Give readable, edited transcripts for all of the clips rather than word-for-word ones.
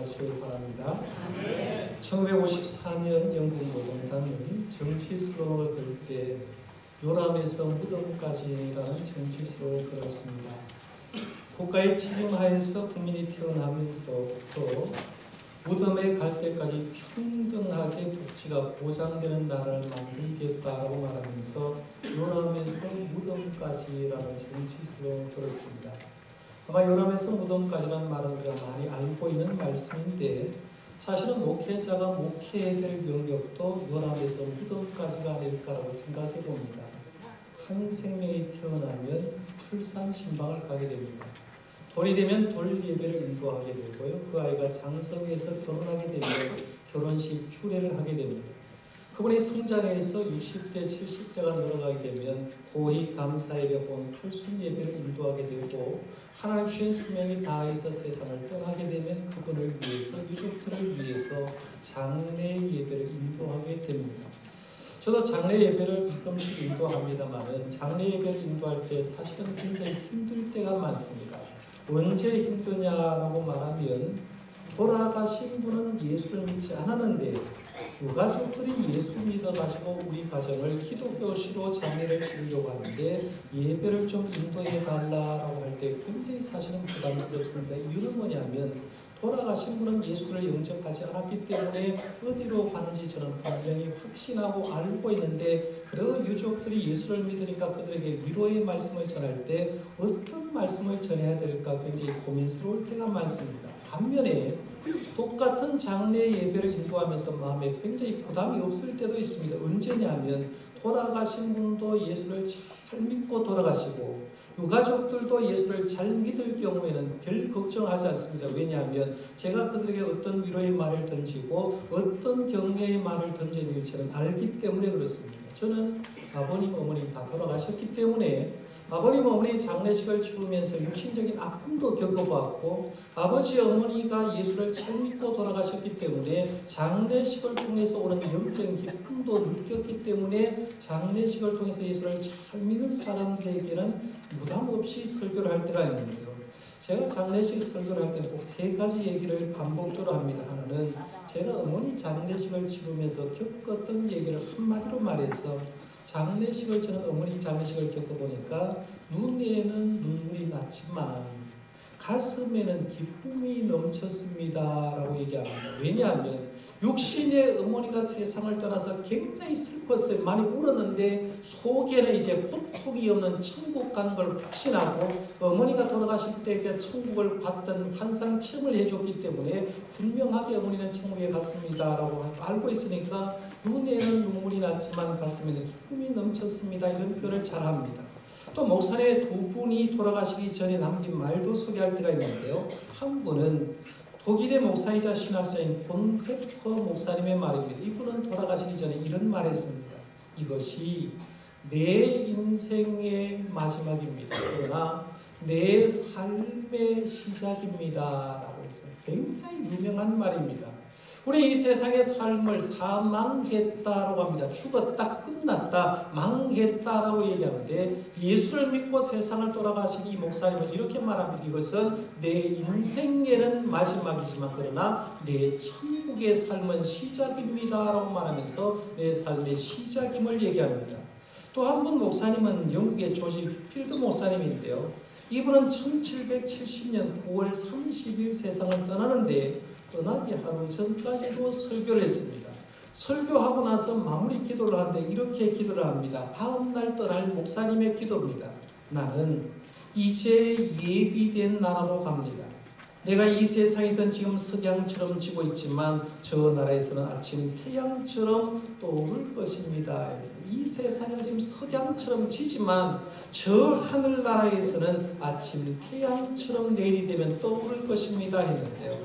하시길 바랍니다. 1954년 영국 노동당은 정치 슬로건을 걸 때 요람에서 무덤까지라는 정치 슬로건을 걸었습니다. 국가의 책임하에서 국민이 태어나면서부터 무덤에 갈 때까지 평등하게 복지가 보장되는 나라를 만들겠다라고 말하면서 요람에서 무덤까지라는 정치 슬로건을 걸었습니다. 아마 요람에서 무덤까지라는 말은 우리가 많이 알고 있는 말씀인데 사실은 목회자가 목회해야 될 영역도 요람에서 무덤까지가 아닐까라고 생각해 봅니다. 한 생명이 태어나면 출산 신방을 가게 됩니다. 돌이 되면 돌 예배를 인도하게 되고요. 그 아이가 장성해서 결혼하게 되면 결혼식 추례를 하게 됩니다. 그분이 성장해서 60대, 70대가 늘어가게 되면 고히 감사예배 본 팔순 예배를 인도하게 되고 하나님 주신 수명이 다해서 세상을 떠나게 되면 그분을 위해서, 유족들을 위해서 장례 예배를 인도하게 됩니다. 저도 장례 예배를 가끔씩 인도합니다만 장례 예배를 인도할 때 사실은 굉장히 힘들 때가 많습니다. 언제 힘드냐라고 말하면 돌아가신 분은 예수를 믿지 않았는데 유가족들이 예수 믿어가지고 우리 가정을 기독교시로 장례를 치르려고 하는데 예배를 좀 인도해 달라고 할 때 굉장히 사실은 부담스럽습니다. 이유는 뭐냐면 돌아가신 분은 예수를 영접하지 않았기 때문에 어디로 가는지 저는 분명히 확신하고 알고 있는데 그 유족들이 예수를 믿으니까 그들에게 위로의 말씀을 전할 때 어떤 말씀을 전해야 될까 굉장히 고민스러울 때가 많습니다. 반면에 똑같은 장례 예배를 인도하면서 마음에 굉장히 부담이 없을 때도 있습니다. 언제냐면 돌아가신 분도 예수를 잘 믿고 돌아가시고 유가족들도 예수를 잘 믿을 경우에는 별 걱정하지 않습니다. 왜냐하면 제가 그들에게 어떤 위로의 말을 던지고 어떤 격려의 말을 던져야 될지 저는 알기 때문에 그렇습니다. 저는 아버님, 어머님 다 돌아가셨기 때문에 아버님, 어머니 장례식을 치르면서 육신적인 아픔도 겪어봤고 아버지, 어머니가 예수를 잘 믿고 돌아가셨기 때문에 장례식을 통해서 오는 영적인 기쁨도 느꼈기 때문에 장례식을 통해서 예수를 잘 믿는 사람들에게는 부담 없이 설교를 할 때가 있는데요. 제가 장례식 설교를 할 때는 꼭 세 가지 얘기를 반복적으로 합니다. 하나는 제가 어머니 장례식을 치르면서 겪었던 얘기를 한마디로 말해서 장례식을 저는 어머니 장례식을 겪어보니까 눈에는 눈물이 났지만 가슴에는 기쁨이 넘쳤습니다 라고 얘기합니다. 왜냐하면 육신의 어머니가 세상을 떠나서 굉장히 슬펐어요. 많이 울었는데 속에는 이제 고통이 없는 천국 가는 걸 확신하고 어머니가 돌아가실 때 천국을 봤던 환상 체험을 해줬기 때문에 분명하게 어머니는 천국에 갔습니다 라고 알고 있으니까 눈에는 눈물이 났지만 가슴에는 기쁨이 넘쳤습니다 이런 표현을 잘합니다. 또 목사님의 두 분이 돌아가시기 전에 남긴 말도 소개할 때가 있는데요. 한 분은 독일의 목사이자 신학자인 본페퍼 목사님의 말입니다. 이분은 돌아가시기 전에 이런 말을 했습니다. 이것이 내 인생의 마지막입니다. 그러나 내 삶의 시작입니다 라고 했어요. 굉장히 유명한 말입니다. 우리 이 세상의 삶을 사망했다라고 합니다. 죽었다, 끝났다, 망했다라고 얘기하는데 예수를 믿고 세상을 돌아가신 이 목사님은 이렇게 말합니다. 이것은 내 인생에는 마지막이지만 그러나 내 천국의 삶은 시작입니다라고 말하면서 내 삶의 시작임을 얘기합니다. 또 한 분 목사님은 영국의 조지 필드 목사님인데요. 이분은 1770년 9월 30일 세상을 떠나는데 떠나기 하루 전까지도 설교를 했습니다. 설교하고 나서 마무리 기도를 하는데 이렇게 기도를 합니다. 다음 날 떠날 목사님의 기도입니다. 나는 이제 예비된 나라로 갑니다. 내가 이 세상에서는 지금 석양처럼 지고 있지만 저 나라에서는 아침 태양처럼 떠오를 것입니다. 이 세상은 지금 석양처럼 지지만 저 하늘나라에서는 아침 태양처럼 내일이 되면 떠오를 것입니다 했는데요.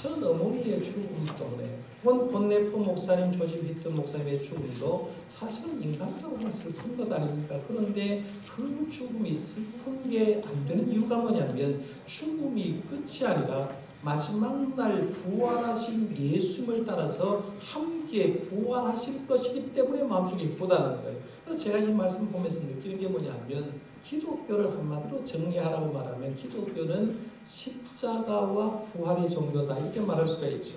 저는 어머니의 죽음 때문에 본네프 목사님, 조지 피터 목사님의 죽음도 사실은 인간적으로 슬픈 것 아닙니까? 그런데 그 죽음이 슬픈 게 안 되는 이유가 뭐냐면 죽음이 끝이 아니라 마지막 날 부활하신 예수님을 따라서 함께 부활하실 것이기 때문에 마음속에 기쁘다는 거예요. 그래서 제가 이 말씀 보면서 느끼는 게 뭐냐면 기독교를 한마디로 정리하라고 말하면 기독교는 십자가와 부활의 종교다 이렇게 말할 수가 있죠.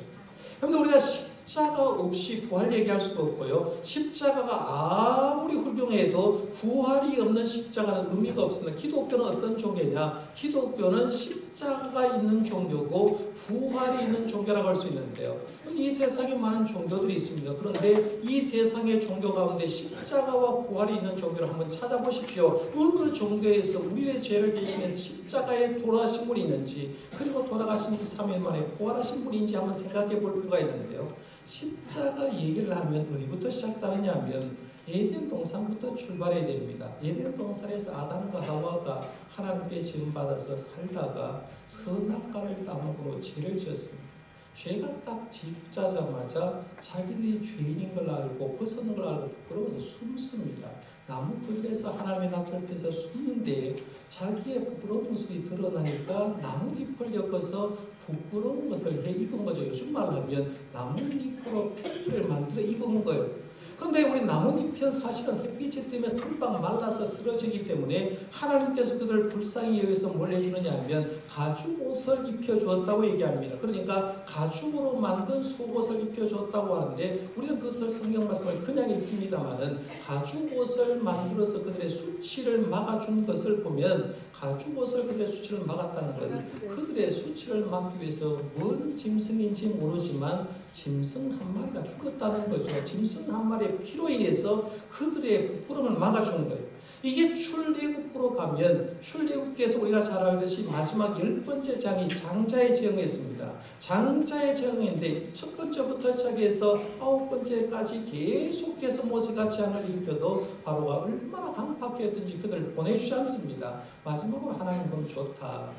그런데 우리가 십자가 없이 부활 얘기할 수가 없고요. 십자가가 아무리 훌륭해도 부활이 없는 십자가는 의미가 없습니다. 기독교는 어떤 종교냐? 기독교는 십자가가 있는 종교고 부활이 있는 종교라고 할 수 있는데요. 이 세상에 많은 종교들이 있습니다. 그런데 이 세상의 종교 가운데 십자가와 부활이 있는 종교를 한번 찾아보십시오. 어느 종교에서 우리의 죄를 대신해서 십자가에 돌아가신 분이 있는지 그리고 돌아가신 지 3일 만에 부활하신 분인지 한번 생각해 볼 필요가 있는데요. 십자가 얘기를 하면 어디부터 시작되느냐 하면 에덴 동산부터 출발해야 됩니다. 에덴 동산에서 아담과 하와가 하나님께 지음받아서 살다가 선악과를 따먹으로 죄를 지었습니다. 죄가 딱 짓자마자 자기들이 죄인인 걸 알고 벗어난 걸 알고 부끄러워서 숨습니다. 나무 그늘에서 하나님의 낯을 숨는데 자기의 부끄러운 모습이 드러나니까 나뭇잎을 엮어서 부끄러운 것을 해 입은 거죠. 요즘 말로 하면 나뭇잎으로 팬티를 만들어 입은 거예요. 그런데 우리 나뭇잎은 사실은 햇빛이 때문에 금방 말라서 쓰러지기 때문에 하나님께서 그들을 불쌍히 여기서 뭘 해주느냐 하면 가죽 옷을 입혀주었다고 얘기합니다. 그러니까 가죽으로 만든 속옷을 입혀주었다고 하는데 우리는 그것을 성경 말씀을 그냥 읽습니다마는 가죽 옷을 만들어서 그들의 수치를 막아준 것을 보면 가죽 옷을 그들의 수치를 막았다는 건 그들의 수치를 막기 위해서 뭔 짐승인지 모르지만 짐승 한 마리가 죽었다는 거죠. 짐승 한 마리의 피로 인해서 그들의 부끄러움을 막아준 거예요. 이게 출애굽으로 가면 출애굽기에서 우리가 잘 알듯이 마지막 10번째 장이 장자의 제응이었습니다. 장자의 제응인데 첫 번째부터 시작해서 9번째까지 계속해서 모세가 재앙을 일으켜도 바로가 얼마나 강팍했든지 그들을 보내주지 않습니다. 마지막으로 하나님은 좋다.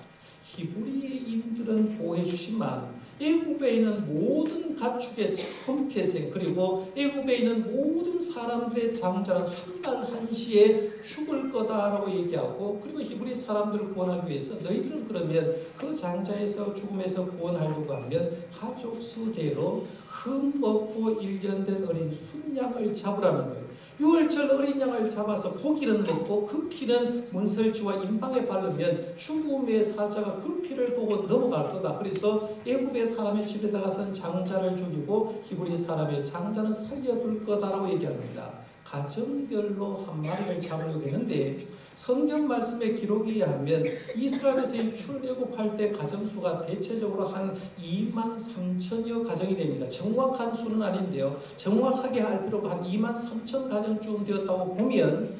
히브리인들은 보호해 주시만 애굽에 있는 모든 가축의 처음 태생 그리고 애굽에 있는 모든 사람들의 장자는 한 달 한시에 죽을 거다라고 얘기하고 그리고 히브리 사람들을 구원하기 위해서 너희들은 그러면 그 장자에서 죽음에서 구원하려고 하면 가족 수대로 흠없고 1년 된 어린 순양을 잡으라는 거예요. 6월절 어린 양을 잡아서 고기는 먹고 그 피는 문설주와 임방에 바르면 죽음의 사자가 그 피를 보고 넘어갈 거다. 그래서 애굽의 사람의 집에 들어가서는 장자를 죽이고 히브리 사람의 장자는 살려둘 거다라고 얘기합니다. 가정별로 한 마리를 잡으려고 했는데 성경 말씀의 기록에 의하면 이스라엘에서 출애굽할 때 가정수가 대체적으로 한 2만 3천여 가정이 됩니다. 정확한 수는 아닌데요. 정확하게 할 필요가 한 2만 3천 가정쯤 되었다고 보면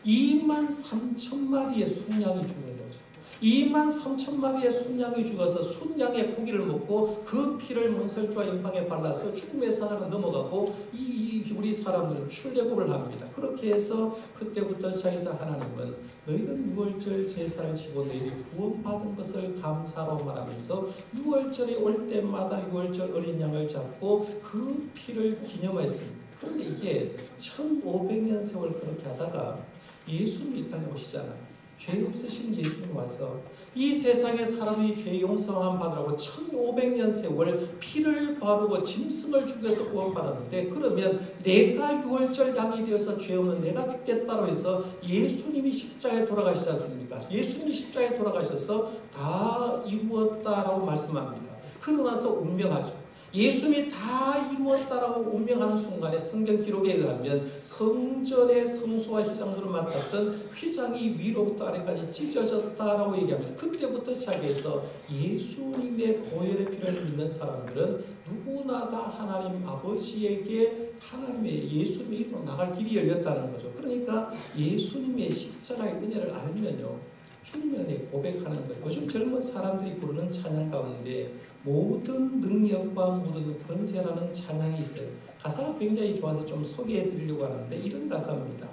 2만 3천 마리의 순양이 죽는 거죠. 2만 3천 마리의 순양이 죽어서 순양의 고기를 먹고 그 피를 문설주와 임방에 발라서 죽음의 사자가 넘어가고 이 우리 사람들은 출애굽을 합니다. 그렇게 해서 그때부터 시작해서 하나님은 너희는 6월절 제사를 지고 너희들이 구원받은 것을 감사로 말하면서 6월절이 올 때마다 6월절 어린 양을 잡고 그 피를 기념했습니다. 그런데 이게 1500년 세월 그렇게 하다가 예수님이 이 땅에 오시잖아요. 죄 없으신 예수님 와서 이 세상의 사람이 죄 용서함 받으라고 1500년 세월 피를 바르고 짐승을 죽여서 구원받았는데 그러면 내가 6월절 양이 되어서 죄 없는 내가 죽겠다고 해서 예수님이 십자가에 돌아가시지 않습니까? 예수님이 십자가에 돌아가셔서 다 이루었다라고 말씀합니다. 그러고 나서 운명하죠. 예수님이 다 이루었다라고 운명하는 순간에 성경 기록에 의하면 성전의 성소와 휘장들을 맡았던 휘장이 위로부터 아래까지 찢어졌다라고 얘기합니다. 그때부터 시작해서 예수님의 보혈의 피를 믿는 사람들은 누구나 다 하나님 아버지에게 하나님의 예수님의 이름으로 나갈 길이 열렸다는 거죠. 그러니까 예수님의 십자가의 은혜를 알면요. 충면에 고백하는 거예요. 요즘 젊은 사람들이 부르는 찬양 가운데 모든 능력과 모든 권세라는 찬양이 있어요. 가사가 굉장히 좋아서 좀 소개해 드리려고 하는데 이런 가사입니다.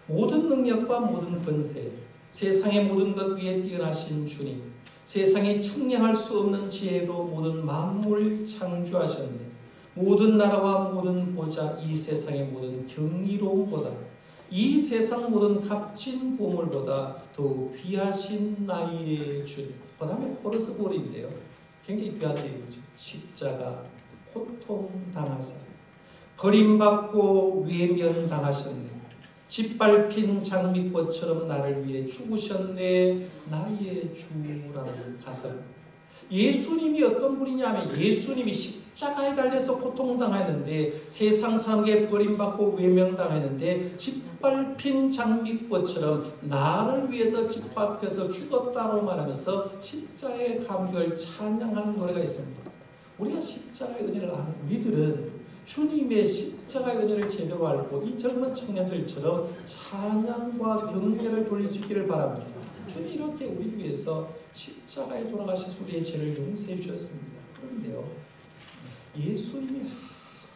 모든 능력과 모든 권세, 세상의 모든 것 위에 뛰어나신 주님, 세상이 측량할 수 없는 지혜로 모든 만물 창조하셨네. 모든 나라와 모든 보좌, 이 세상의 모든 경이로움보다 이 세상 모든 값진 보물보다 더욱 귀하신 나의 주님. 그 다음에 코러스 볼인데요. 굉장히 귀한 내용이죠. 십자가 고통당하사 버림받고 외면당하셨네. 짓밟힌 장미꽃처럼 나를 위해 죽으셨네. 나의 주라고 가사입니다. 예수님이 어떤 분이냐면 예수님이 십자가에 달려서 고통당하였는데 세상 사람에게 버림받고 외면당했는데 짓밟힌 장미꽃처럼 나를 위해서 짓밟혀서 죽었다고 말하면서 십자가의 감격을 찬양하는 노래가 있습니다. 우리가 십자가의 은혜를 아는 우리들은 주님의 십자가의 은혜를 제대로 알고 이 젊은 청년들처럼 찬양과 경배를 돌릴 수 있기를 바랍니다. 주님이 이렇게 우리 위해서 십자가에 돌아가셔서 우리의 죄를 용서해 주셨습니다. 그런데요, 예수님이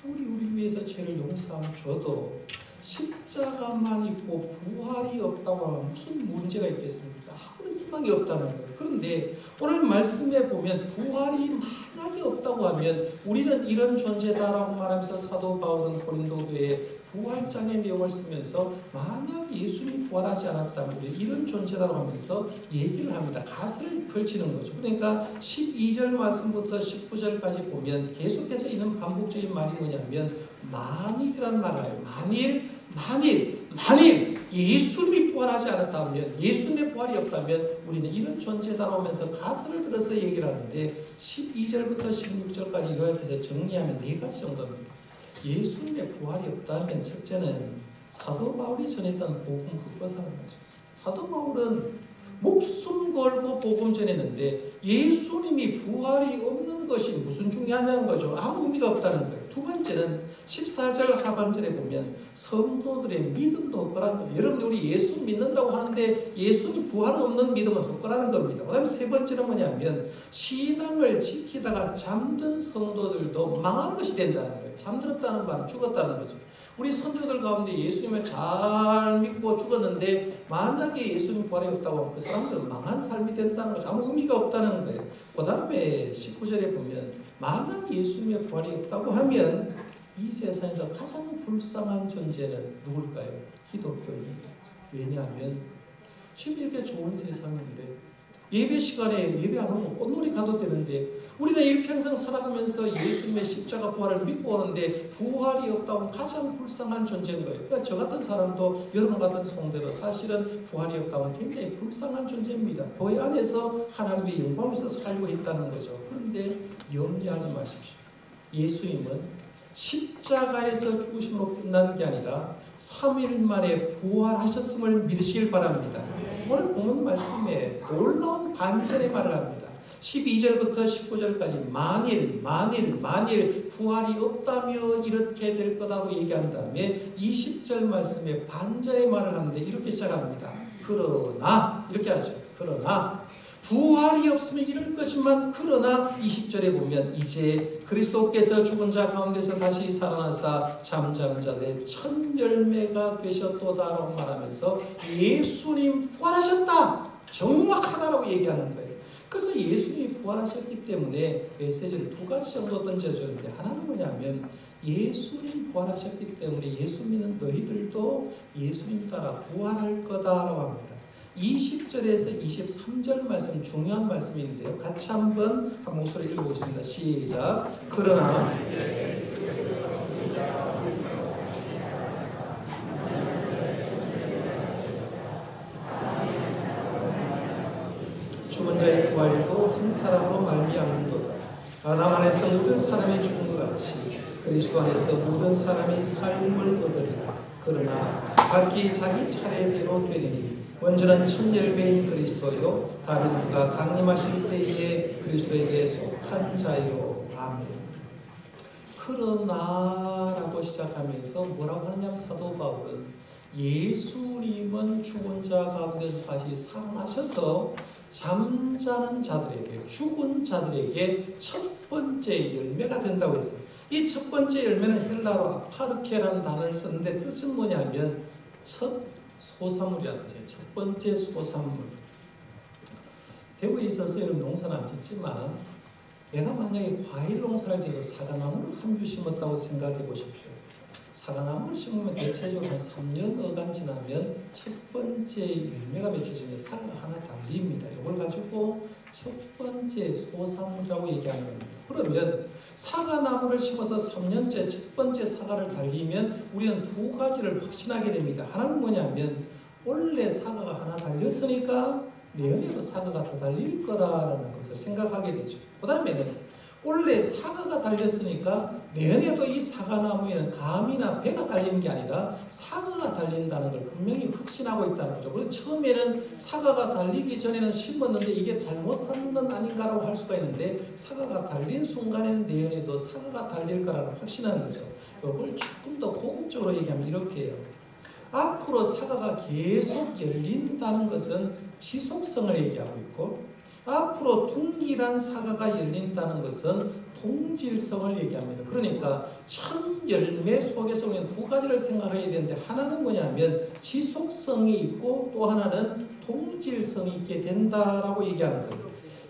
아무리 우리 위해서 죄를 용서하면 줘도 십자가만 있고 부활이 없다고 하면 무슨 문제가 있겠습니까? 아무런 희망이 없다는 거예요. 그런데 오늘 말씀에 보면 부활이 만약에 없다고 하면 우리는 이런 존재다라고 말하면서 사도 바울은 고린도교회에 부활장의 내용을 쓰면서 만약 예수님이 부활하지 않았다면 우리 이런 존재다라고 하면서 얘기를 합니다. 가설을 펼치는 거죠. 그러니까 12절 말씀부터 19절까지 보면 계속해서 있는 반복적인 말이 뭐냐면 만일이라는 말을 해요. 만일 예수님이 부활하지 않았다면, 예수님의 부활이 없다면 우리는 이런 존재다라고 하면서 가설을 들어서 얘기를 하는데 12절부터 16절까지 요약해서 정리하면 4가지 정도입니다. 예수님의 부활이 없다면 첫째는 사도 바울이 전했던 복음 헛것하는 거죠. 사도 바울은 목숨 걸고 복음 전했는데 예수님이 부활이 없는 것이 무슨 중요하냐는 거죠. 아무 의미가 없다는 거예요. 두 번째는 14절 하반절에 보면 성도들의 믿음도 헛거라는 거예요. 여러분 우리 예수 믿는다고 하는데 예수님 부활 없는 믿음은 헛거라는 겁니다. 그 다음에 세 번째는 뭐냐면 신앙을 지키다가 잠든 성도들도 망한 것이 된다는 거예요. 잠들었다는 말은 죽었다는 거죠. 우리 선조들 가운데 예수님을 잘 믿고 죽었는데 만약에 예수님 부활이 없다고 하면 그 사람들은 망한 삶이 된다는 거죠. 아무 의미가 없다는 거예요. 그 다음에 19절에 보면 만약 예수님의 부활이 없다고 하면 이 세상에서 가장 불쌍한 존재는 누굴까요? 기독교입니다. 왜냐하면 지금 이렇게 좋은 세상인데 예배 시간에 예배 안 오면 꽃놀이 가도 되는데 우리는 일평생 살아가면서 예수님의 십자가 부활을 믿고 오는데 부활이 없다고 하면 가장 불쌍한 존재인 거예요. 그러니까 저 같은 사람도 여러분 같은 성도도 사실은 부활이 없다고 하면 굉장히 불쌍한 존재입니다. 교회 안에서 하나님의 영광에서 살고 있다는 거죠. 그런데 염려하지 마십시오. 예수님은 십자가에서 죽으심으로 끝난 게 아니라 3일 만에 부활하셨음을 믿으시길 바랍니다. 오늘 본문 말씀에 놀라운 반전의 말을 합니다. 12절부터 19절까지 만일 부활이 없다면 이렇게 될 거다고 얘기한 다음에 20절 말씀에 반전의 말을 하는데 이렇게 시작합니다. 그러나 이렇게 하죠. 그러나 부활이 없으면 이럴 것이지만 그러나 20절에 보면 이제 그리스도께서 죽은 자 가운데서 다시 살아나사 잠잠 자들의 첫 열매가 되셨도다라고 말하면서 예수님 부활하셨다! 정확하다라고 얘기하는 거예요. 그래서 예수님이 부활하셨기 때문에 메시지를 2가지 정도 던져주는데 하나는 뭐냐면 예수님 부활하셨기 때문에 예수 믿는 너희들도 예수님 따라 부활할 거다라고 합니다. 20절에서 23절 말씀 중요한 말씀인데요. 같이 한 목소리 읽어보겠습니다. 시작. 그러나 죽은 자의 부활도 한 사람으로 말미암는도다. 아담 안에서 모든 사람이 죽은 것 같이 그리스도 안에서 모든 사람이 삶을 얻으리라. 그러나 각기 자기 차례대로 되리니 먼저는 첫 열매인 그리스도요 다른 그가 강림하실 때에 그리스도에게 속한 자요. 아멘. 그러나라고 시작하면서 뭐라고 하느냐면 사도 바울은 예수님은 죽은 자 가운데서 다시 살아나셔서 잠자는 자들에게 죽은 자들에게 첫 번째 열매가 된다고 했어요. 이 첫 번째 열매는 헬라로 아파르케라는 단어를 썼는데 뜻은 뭐냐면 첫 소산물이라는 거죠. 첫 번째 소산물. 대구에 있어서 이런 농사는 안 짓지만 내가 만약에 과일 농사를 지어서 사과나무를 한 주 심었다고 생각해 보십시오. 사과나무를 심으면 대체적으로 한 3년 어간 지나면 첫 번째 열매가 맺혀지면 사과가 하나 달립니다. 이걸 가지고 첫 번째 소산이라고 얘기하는 겁니다. 그러면 사과나무를 심어서 3년째 첫 번째 사과를 달리면 우리는 두 가지를 확신하게 됩니다. 하나는 뭐냐면 원래 사과가 하나 달렸으니까 내년에도 사과가 더 달릴 거라는 것을 생각하게 되죠. 그 다음에는 원래 사과가 달렸으니까 내년에도 이 사과나무에는 감이나 배가 달리는 게 아니라 사과가 달린다는 걸 분명히 확신하고 있다는 거죠. 그래서 처음에는 사과가 달리기 전에는 심었는데 이게 잘못 산 건 아닌가라고 할 수가 있는데 사과가 달린 순간에는 내년에도 사과가 달릴 거라는 확신하는 거죠. 이걸 조금 더 고급적으로 얘기하면 이렇게 해요. 앞으로 사과가 계속 열린다는 것은 지속성을 얘기하고 있고 앞으로 동일한 사과가 열린다는 것은 동질성을 얘기합니다. 그러니까 첫 열매 속에서 우리는 두 가지를 생각해야 되는데 하나는 뭐냐면 지속성이 있고 또 하나는 동질성이 있게 된다라고 얘기하는 거예요.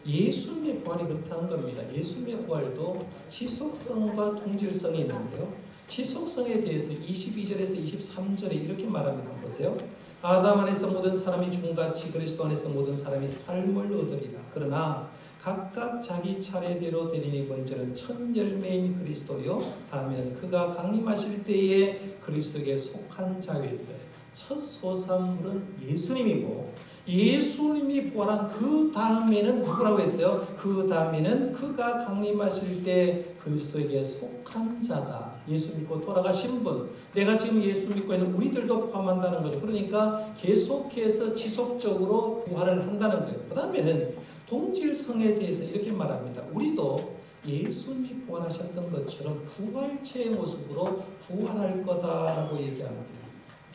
예수님의 부활이 그렇다는 겁니다. 예수님의 부활도 지속성과 동질성이 있는데요. 지속성에 대해서 22절에서 23절에 이렇게 말합니다. 한번 보세요. 아담 안에서 모든 사람이 죽음같이 그리스도 안에서 모든 사람이 삶을 얻으리라. 그러나 각각 자기 차례대로 되리니 먼저는 첫 열매인 그리스도요 다음에는 그가 강림하실 때에 그리스도에게 속한 자였어요. 첫 소산물은 예수님이고 예수님이 부활한 그 다음에는 누구라고 했어요? 그 다음에는 그가 강림하실 때 그리스도에게 속한 자다. 예수 믿고 돌아가신 분, 내가 지금 예수 믿고 있는 우리들도 포함한다는 거죠. 그러니까 계속해서 지속적으로 부활을 한다는 거예요. 그 다음에는 동질성에 대해서 이렇게 말합니다. 우리도 예수님이 부활하셨던 것처럼 부활체의 모습으로 부활할 거다라고 얘기합니다.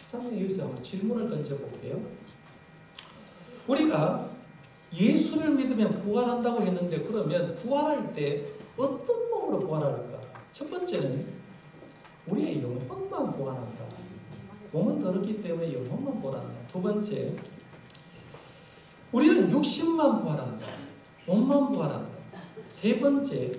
자, 여기서 한번 질문을 던져볼게요. 우리가 예수를 믿으면 부활한다고 했는데 그러면 부활할 때 어떤 몸으로 부활할까? 첫 번째는 우리의 영혼만 부활한다. 몸은 더럽기 때문에 영혼만 부활한다. 두 번째, 우리는 육신만 부활한다. 몸만 부활한다. 세 번째,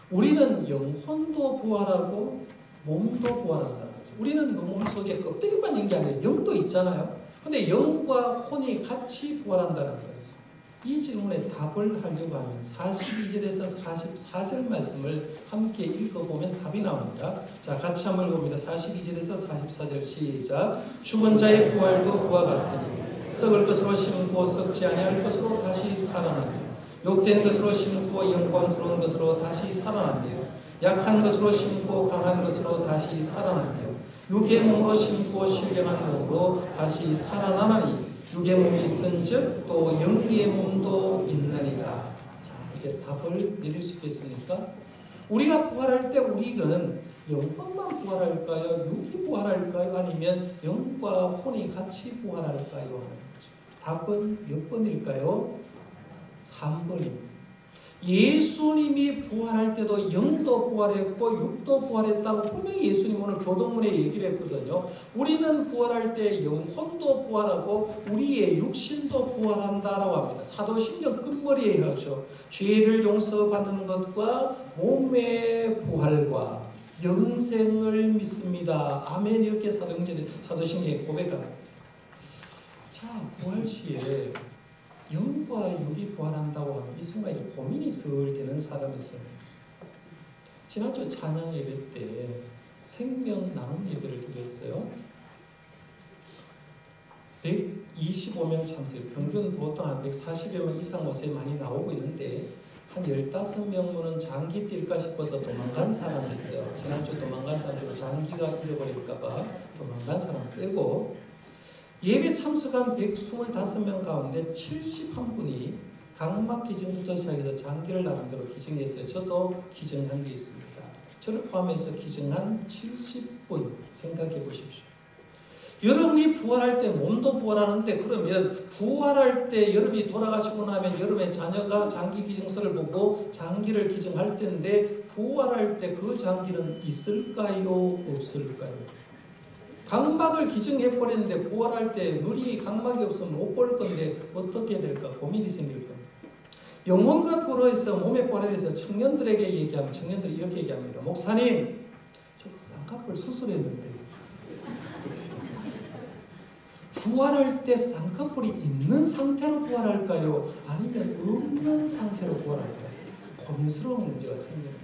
우리는 영혼도 부활하고 몸도 부활한다. 우리는 몸속에 껍데기만 있는 게 아니라 영도 있잖아요. 근데 영과 혼이 같이 부활한다는 거예요. 이 질문에 답을 하려고 하면 42절에서 44절 말씀을 함께 읽어보면 답이 나옵니다. 자, 같이 한번 읽어봅니다. 42절에서 44절 시작. 죽은 자의 부활도 그와 같으니 썩을 것으로 심고 썩지 아니할 것으로 다시 살아나며 욕된 것으로 심고 영광스러운 것으로 다시 살아나며 약한 것으로 심고 강한 것으로 다시 살아나며 육의 몸으로 심고 신령한 몸으로 다시 살아나나니 육의 몸이 있은즉 또 영의 몸도 있느니라. 자, 이제 답을 내릴 수 있겠습니까? 우리가 부활할 때 우리는 영혼만 부활할까요? 육이 부활할까요? 아니면 영과 혼이 같이 부활할까요? 답은 몇 번일까요? 3번입니다. 예수님이 부활할 때도 영도 부활했고 육도 부활했다고 분명히 예수님 오늘 교동문에 얘기를 했거든요. 우리는 부활할 때 영혼도 부활하고 우리의 육신도 부활한다라고 합니다. 사도신경 끝머리에 하죠. 죄를 용서받는 것과 몸의 부활과 영생을 믿습니다. 아멘. 이렇게 사도신경에 고백합니다. 자, 부활 시에 영과 육이 부활한다고 하면 이 순간 이제 고민이 슬 되는 사람이 있습니다. 지난주 찬양 예배 때 생명 나눔 예배를 드렸어요. 125명 참석, 평균 보통 한 140여 명 이상 옷에 많이 나오고 있는데 한 15명은 장기 뛸까 싶어서 도망간 사람이 있어요. 지난주 도망간 사람들은 장기가 잃어버릴까봐 도망간 사람 빼고 예배 참석한 125명 가운데 71분이 각막 기증부터 시작해서 장기를 나름대로 기증했어요. 저도 기증한 게 있습니다. 저를 포함해서 기증한 70분 생각해 보십시오. 여러분이 부활할 때 몸도 부활하는데 그러면 부활할 때 여러분이 돌아가시고 나면 여러분의 자녀가 장기 기증서를 보고 장기를 기증할 텐데 부활할 때 그 장기는 있을까요? 없을까요? 각막을 기증해버렸는데 부활할 때 눈이 각막이 없으면 못 볼 건데 어떻게 될까 고민이 생길 겁니다. 영혼과 부활해서 몸에 부활에 대해서 청년들에게 얘기하면 청년들이 이렇게 얘기합니다. 목사님, 저 쌍꺼풀 수술했는데 부활할 때 쌍꺼풀이 있는 상태로 부활할까요? 아니면 없는 상태로 부활할까요? 고민스러운 문제가 생깁니다.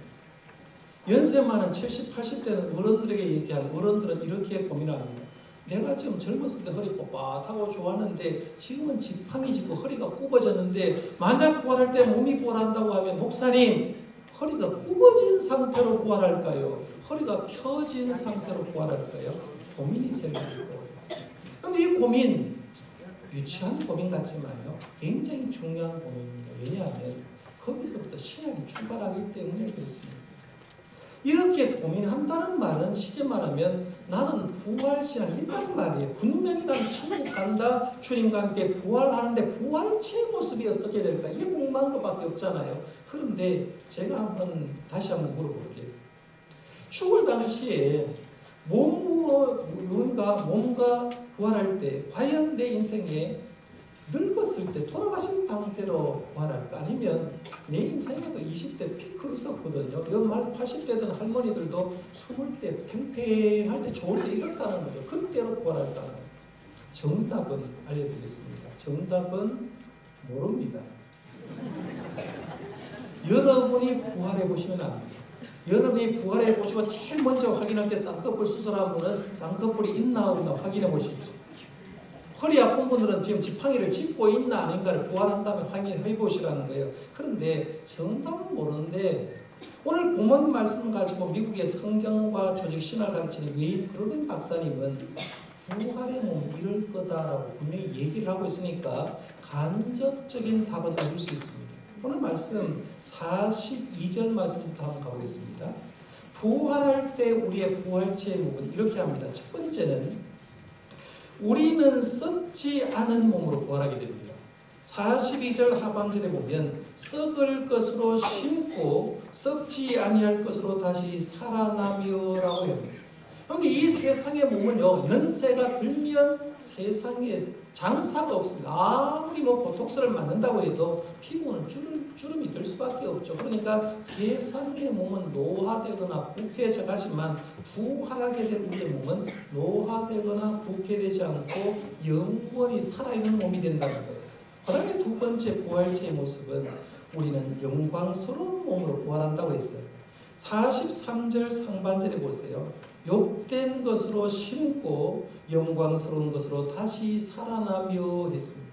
연세 많은 70, 80대는 어른들에게 얘기하면 어른들은 이렇게 고민합니다. 내가 지금 젊었을 때 허리 뻣뻣하고 좋았는데 지금은 지팡이 짚고 허리가 굽어졌는데 만약 부활할 때 몸이 부활한다고 하면 목사님 허리가 굽어진 상태로 부활할까요? 허리가 펴진 상태로 부활할까요? 고민이 생기고 그런데 이 고민 유치한 고민 같지만요 굉장히 중요한 고민입니다. 왜냐하면 거기서부터 신학이 출발하기 때문에 그렇습니다. 이렇게 고민한다는 말은 쉽게 말하면 나는 부활신앙이 있다는 말이에요. 분명히 나는 천국 간다. 주님과 함께 부활하는데 부활체의 모습이 어떻게 될까? 이게 궁금한 것밖에 없잖아요. 그런데 제가 다시 한번 물어볼게요. 죽을 당시에 몸과 부활할 때 과연 내 인생에 늙었을 때 돌아가신 상태로 부활할까? 아니면 내 인생에도 20대 피크 있었거든요. 연말 80대든 할머니들도 20대 팽팽할 때 좋을 때 있었다는 거죠. 그때로 부활할까? 정답은 알려드리겠습니다. 정답은 모릅니다. 여러분이 부활해 보시면 압니다. 여러분이 부활해 보시고 제일 먼저 확인할 때 쌍꺼풀 수술한 분은 쌍꺼풀이 있나 없나 확인해 보십시오. 허리 아픈 분들은 지금 지팡이를 짚고 있나 아닌가를 부활한 다음에 확인해 보시라는 거예요. 그런데 정답은 모르는데 오늘 본문 말씀 가지고 미국의 성경과 조직신학을 가르치는 웨인 브로든 박사님은 부활의 몸 이럴 거다라고 분명히 얘기를 하고 있으니까 간접적인 답은 얻을 수 있습니다. 오늘 말씀 42절 말씀부터 한번 가보겠습니다. 부활할 때 우리의 부활체의 몸은 이렇게 합니다. 첫 번째는 우리는 썩지 않은 몸으로 부활하게 됩니다. 42절 하반절에 보면 썩을 것으로 심고 썩지 아니할 것으로 다시 살아나며라고 합니다. 여기 이 세상의 몸은요 연세가 들면 세상에 장사가 없습니다. 아무리 보톡스를 맞는다고 해도 피부는 주름이 들 수밖에 없죠. 그러니까 세상의 몸은 노화되거나 부패해져 가지만 부활하게 된 우리의 몸은 노화되거나 부패되지 않고 영원히 살아있는 몸이 된다는 거예요. 그 다음에 두 번째 부활체의 모습은 우리는 영광스러운 몸으로 부활한다고 했어요. 43절 상반절에 보세요. 욕된 것으로 심고 영광스러운 것으로 다시 살아나며 했습니다.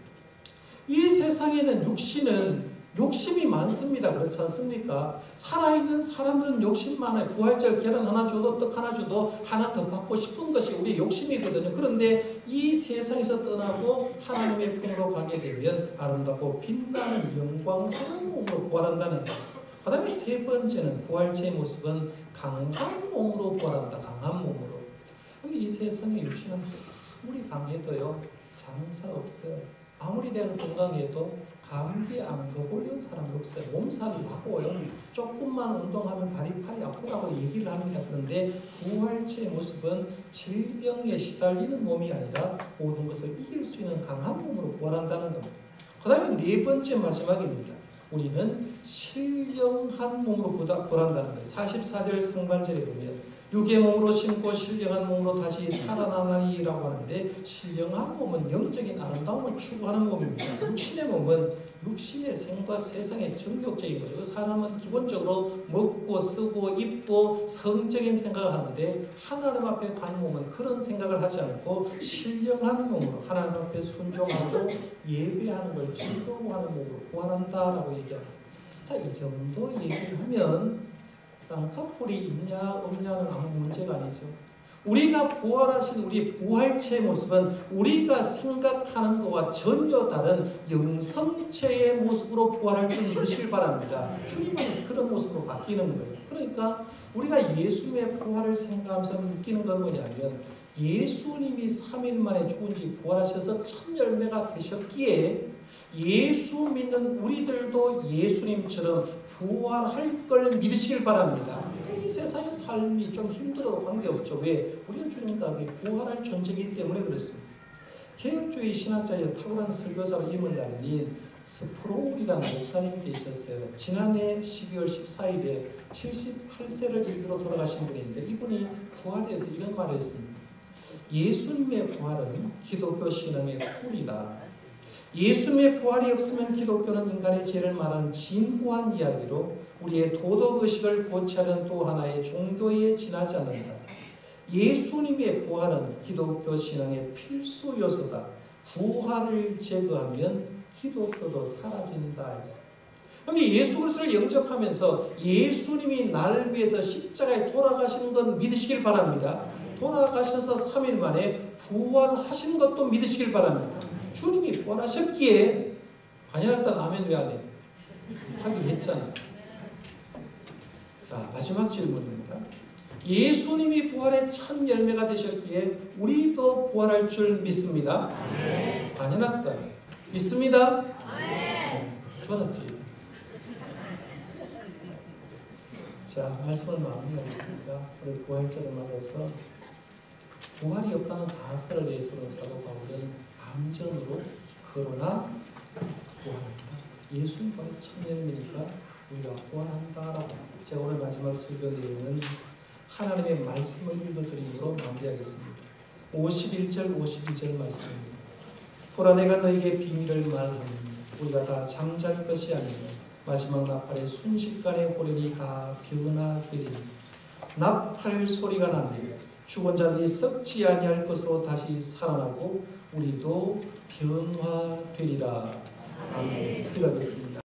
이 세상에는 육신은 욕심이 많습니다. 그렇지 않습니까? 살아있는 사람들은 욕심 많아요. 부활절 계란 하나 줘도 떡 하나 줘도 하나 더 받고 싶은 것이 우리의 욕심이거든요. 그런데 이 세상에서 떠나고 하나님의 품으로 가게 되면 아름답고 빛나는 영광스러운 몸으로 부활한다는 거예요. 그 다음에 세 번째는 부활체의 모습은 강한 몸으로 부활한다. 강한 몸으로. 이 세상의 육신은 아무리 강해도요 장사 없어요. 아무리 내가 건강해도 감기 안 걸린 사람 없어요. 몸살이 나고요. 조금만 운동하면 팔이 아프다고 얘기를 합니다. 그런데 부활체의 모습은 질병에 시달리는 몸이 아니라 모든 것을 이길 수 있는 강한 몸으로 부활한다는 겁니다. 그 다음에 네 번째 마지막입니다. 우리는 신령한 몸으로 부활한다는 거예요. 44절 상반절에 보면 육의 몸으로 심고 신령한 몸으로 다시 살아나니라고 하는데 신령한 몸은 영적인 아름다움을 추구하는 몸입니다. 육신의 몸은 육신의 생각, 세상의 정욕적인 거죠. 사람은 기본적으로 먹고 쓰고 입고 성적인 생각을 하는데 하나님 앞에 간 몸은 그런 생각을 하지 않고 신령한 몸으로 하나님 앞에 순종하고 예배하는 걸 즐거워하는 몸으로 부활한다라고 얘기합니다. 자, 이 정도 얘기를 하면 쌍꺼풀이 있냐 없냐는 아무 문제가 아니죠. 우리가 부활하신 우리 부활체의 모습은 우리가 생각하는 것과 전혀 다른 영성체의 모습으로 부활할 줄 믿으시길 바랍니다. 주님 안에서 그런 모습으로 바뀌는 거예요. 그러니까 우리가 예수님의 부활을 생각하면서 느끼는 건 뭐냐면 예수님이 3일 만에 죽은 지 부활하셔서 첫 열매가 되셨기에 예수 믿는 우리들도 예수님처럼 부활할 걸 믿으시길 바랍니다. 이 세상의 삶이 좀 힘들어도 관계없죠. 왜? 우리는 주님과 함께 부활할 존재이기 때문에 그렇습니다. 개혁주의 신학자의 탁월한 설교자로 임을 날린 스프로울이라는 목사님이 있었어요. 지난해 12월 14일에 78세를 일기로 돌아가신 분인데 이분이 부활에 대해서 이런 말을 했습니다. 예수님의 부활은 기독교 신앙의 꿀이다. 예수님의 부활이 없으면 기독교는 인간의 죄를 말하는 진부한 이야기로 우리의 도덕의식을 고치하는 또 하나의 종교에 지나지 않는다. 예수님의 부활은 기독교 신앙의 필수 요소다. 부활을 제거하면 기독교도 사라진다 했어요. 여기 예수 그리스도를 영접하면서 예수님이 나를 위해서 십자가에 돌아가시는 것 믿으시길 바랍니다. 돌아가셔서 3일 만에 부활하시는 것도 믿으시길 바랍니다. 주님이 부활하셨기에 반연했던 아멘 왜 안 해요? 하긴 했잖아요. 자, 마지막 질문입니다. 예수님이 부활의 첫 열매가 되셨기에 우리도 부활할 줄 믿습니다. 반연했다. 믿습니다. 좋았지. 자, 말씀을 마무리하겠습니다. 우리 부활절을 맞아서 부활이 없다는 가설을 예수는 사도 바울은 암전으로 그러나 부활한다. 예수님 부활의 첫 열매니까 우리가 부활한다라고. 제가 오늘 마지막 설교 내용은 하나님의 말씀을 읽어드림으로 마무리하겠습니다. 51절 52절 말씀입니다. 보라 내가 너에게 비밀을 말하노니 우리가 다 잠잘 것이 아니라 마지막 나팔의 순식간에 호련히 다 변화되리니 나팔 소리가 나니 죽은 자들이 썩지 아니할 것으로 다시 살아나고 우리도 변화되리라. 아멘. 기도하겠습니다.